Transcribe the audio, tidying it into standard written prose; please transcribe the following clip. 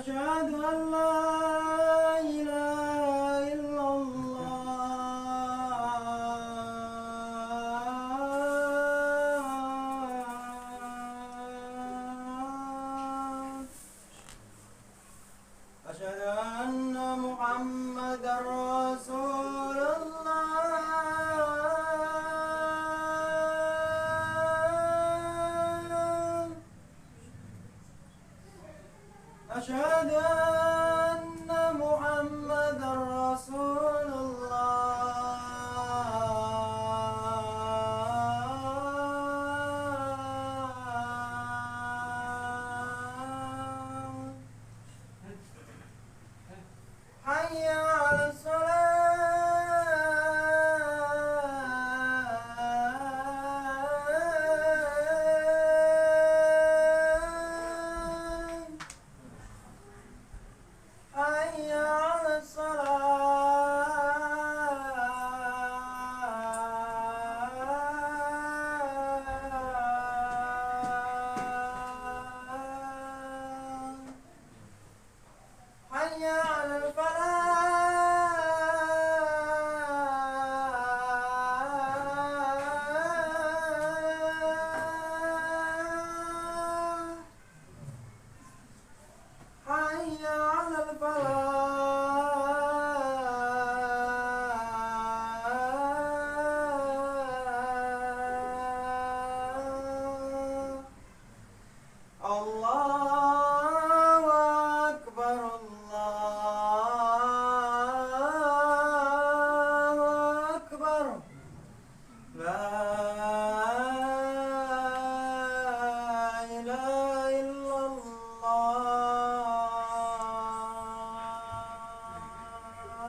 أشهد أن لا إله إلا الله. أشهد أن محمدا رسول الله. أشهد أن محمدا رسول الله. حي على الصلاة. حي على الصلاة. حي على الفلاح. حي على الفلاح. الله أكبر الله